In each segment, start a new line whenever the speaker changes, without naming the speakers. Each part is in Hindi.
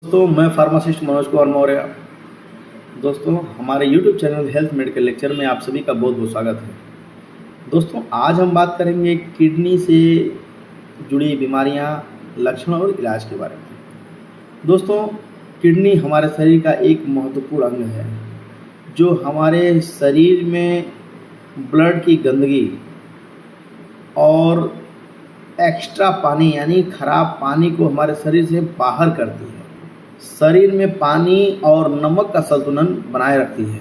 दोस्तों मैं फार्मासिस्ट मनोज कुमार मौर्य। दोस्तों हमारे YouTube channel health medical lecture में आप सभी का बहुत बहुत स्वागत है। दोस्तों आज हम बात करेंगे किडनी से जुड़ी बीमारियां, लक्षण और इलाज के बारे में। दोस्तों किडनी हमारे शरीर का एक महत्वपूर्ण अंग है जो हमारे शरीर में ब्लड की गंदगी और एक्स्ट्रा पानी यानी खराब पानी को हमारे शरीर से बाहर करती है। शरीर में पानी और नमक का संतुलन बनाए रखती है।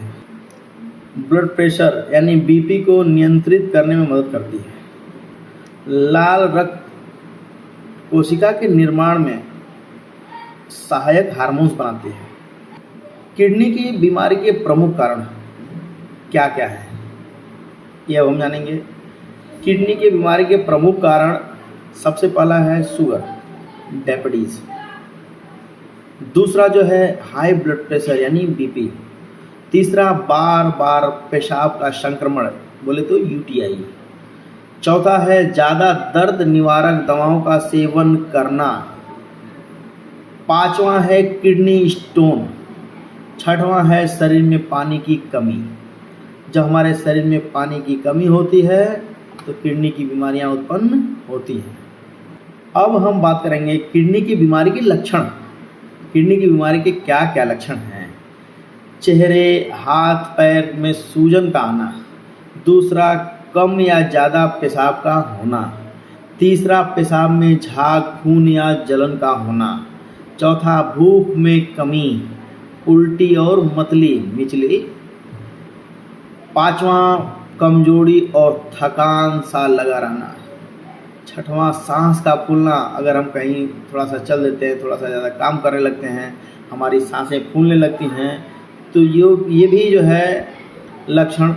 ब्लड प्रेशर यानी बीपी को नियंत्रित करने में मदद करती है। लाल रक्त कोशिका के निर्माण में सहायक हार्मोन्स बनाती है। किडनी की बीमारी के प्रमुख कारण क्या क्या है यह हम जानेंगे। किडनी की बीमारी के प्रमुख कारण सबसे पहला है शुगर, डायबिटीज। दूसरा जो है हाई ब्लड प्रेशर यानी बीपी। तीसरा बार बार पेशाब का संक्रमण बोले तो यूटीआई। चौथा है ज़्यादा दर्द निवारक दवाओं का सेवन करना। पांचवा है किडनी स्टोन। छठवां है शरीर में पानी की कमी। जब हमारे शरीर में पानी की कमी होती है तो किडनी की बीमारियां उत्पन्न होती हैं। अब हम बात करेंगे किडनी की बीमारी के लक्षण। किडनी की बीमारी के क्या क्या लक्षण हैं। चेहरे, हाथ पैर में सूजन का आना। दूसरा कम या ज़्यादा पेशाब का होना। तीसरा पेशाब में झाग, खून या जलन का होना। चौथा भूख में कमी, उल्टी और मतली मिचली। पांचवा कमजोरी और थकान सा लगा रहना। छठवां सांस का फूलना। अगर हम कहीं थोड़ा सा चल देते हैं, थोड़ा सा ज़्यादा काम करने लगते हैं, हमारी सांसें फूलने लगती हैं, तो ये भी जो है लक्षण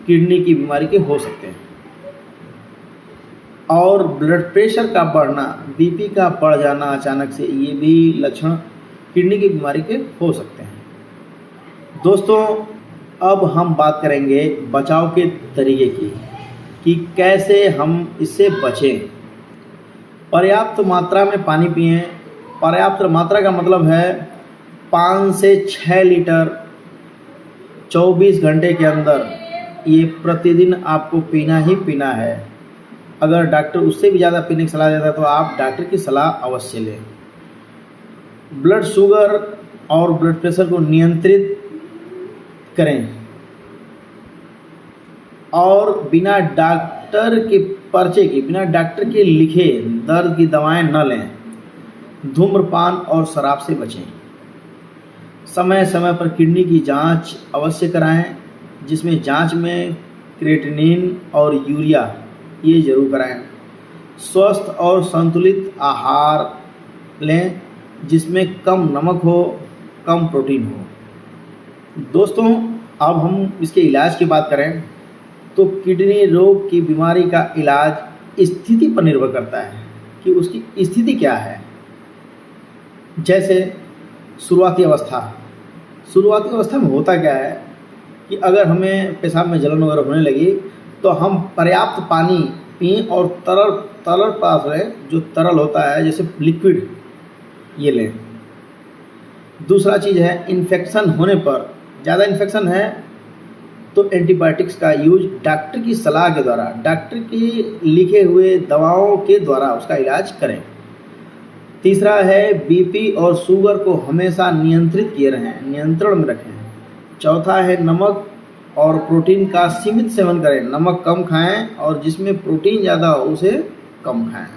किडनी की बीमारी के हो सकते हैं। और ब्लड प्रेशर का बढ़ना, बीपी का बढ़ जाना अचानक से, ये भी लक्षण किडनी की बीमारी के हो सकते हैं। दोस्तों अब हम बात करेंगे बचाव के तरीके की कि कैसे हम इससे बचें। पर्याप्त मात्रा में पानी पिएं। पर्याप्त मात्रा का मतलब है 5 से 6 लीटर 24 घंटे के अंदर, ये प्रतिदिन आपको पीना ही पीना है। अगर डॉक्टर उससे भी ज़्यादा पीने की सलाह देता है तो आप डॉक्टर की सलाह अवश्य लें। ब्लड शुगर और ब्लड प्रेशर को नियंत्रित करें और बिना डॉक्टर के पर्चे के, बिना डॉक्टर के लिखे दर्द की दवाएं न लें। धूम्रपान और शराब से बचें। समय समय पर किडनी की जांच अवश्य कराएं, जिसमें जांच में क्रिएटिनिन और यूरिया ये जरूर कराएं। स्वस्थ और संतुलित आहार लें जिसमें कम नमक हो, कम प्रोटीन हो। दोस्तों अब हम इसके इलाज की बात करें तो किडनी रोग की बीमारी का इलाज स्थिति पर निर्भर करता है कि उसकी स्थिति क्या है। जैसे शुरुआती अवस्था में होता क्या है कि अगर हमें पेशाब में जलन वगैरह होने लगी तो हम पर्याप्त पानी पिएं और तरल पास लें, जो तरल होता है जैसे लिक्विड, ये लें। दूसरा चीज़ है इन्फेक्शन होने पर, ज़्यादा इन्फेक्शन है तो एंटीबायोटिक्स का यूज डॉक्टर की सलाह के द्वारा, डॉक्टर के लिखे हुए दवाओं के द्वारा उसका इलाज करें। तीसरा है बीपी और शुगर को हमेशा नियंत्रण में रखें। चौथा है नमक और प्रोटीन का सीमित सेवन करें। नमक कम खाएं और जिसमें प्रोटीन ज़्यादा हो उसे कम खाएं।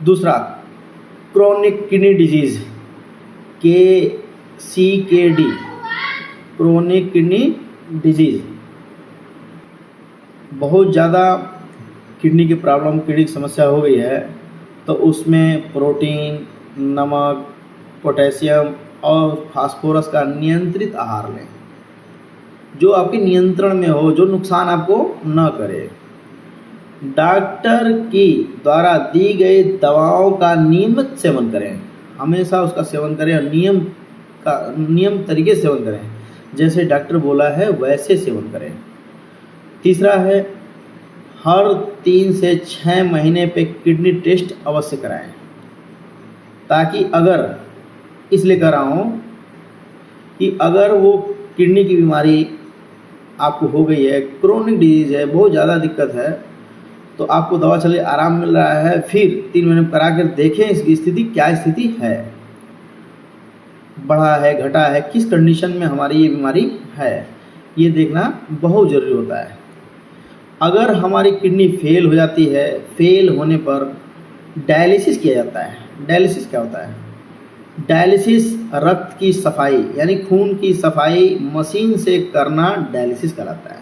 दूसरा chronic kidney disease CKD, chronic kidney disease, बहुत ज़्यादा किडनी की प्रॉब्लम, किडनी की समस्या हो गई है तो उसमें प्रोटीन, नमक, पोटेशियम और फास्फोरस का नियंत्रित आहार लें, जो आपके नियंत्रण में हो, जो नुकसान आपको न करे। डॉक्टर की द्वारा दी गई दवाओं का नियमित सेवन करें। हमेशा उसका सेवन करें और नियम तरीके से सेवन करें, जैसे डॉक्टर बोला है वैसे सेवन करें। तीसरा है हर 3 से 6 महीने पे किडनी टेस्ट अवश्य कराएं, ताकि अगर इसलिए कह रहा हूँ कि अगर वो किडनी की बीमारी आपको हो गई है, क्रोनिक डिजीज़ है, बहुत ज़्यादा दिक्कत है, तो आपको दवा चले आराम मिल रहा है, फिर 3 महीने में करा कर देखें इसकी स्थिति क्या स्थिति है, बढ़ा है, घटा है, किस कंडीशन में हमारी ये बीमारी है, ये देखना बहुत ज़रूरी होता है। अगर हमारी किडनी फेल हो जाती है, फेल होने पर डायलिसिस किया जाता है। डायलिसिस क्या होता है? डायलिसिस रक्त की सफाई यानी खून की सफाई मशीन से करना डायलिसिस कहलाता है।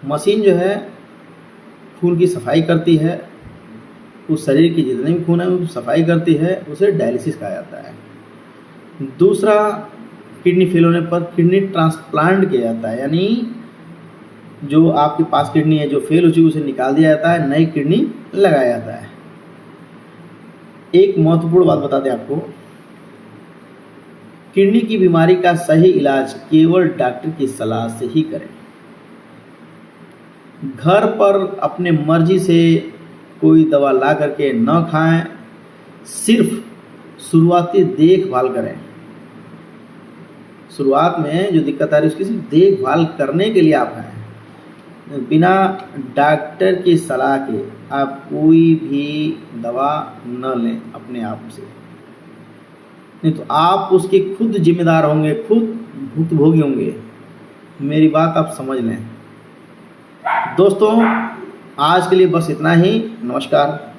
मशीन जो है खून की सफाई करती है, उस शरीर की जितने भी खून है उसकी सफाई करती है, उसे डायलिसिस कहा जाता है। दूसरा, किडनी फेल होने पर किडनी ट्रांसप्लांट किया जाता है, यानी जो आपके पास किडनी है जो फेल हो चुकी उसे निकाल दिया जाता है, नई किडनी लगाया जाता है। एक महत्वपूर्ण बात बता दें आपको, किडनी की बीमारी का सही इलाज केवल डॉक्टर की सलाह से ही करें। घर पर अपने मर्जी से कोई दवा ला करके न खाएं, सिर्फ शुरुआती देखभाल करें। शुरुआत में जो दिक्कत आ रही है उसकी सिर्फ देखभाल करने के लिए आप खाएं। बिना डॉक्टर की सलाह के आप कोई भी दवा न लें अपने आप से, नहीं तो आप उसके खुद जिम्मेदार होंगे, खुद भुक्तभोगी होंगे। मेरी बात आप समझ लें। दोस्तों, आज के लिए बस इतना ही। नमस्कार।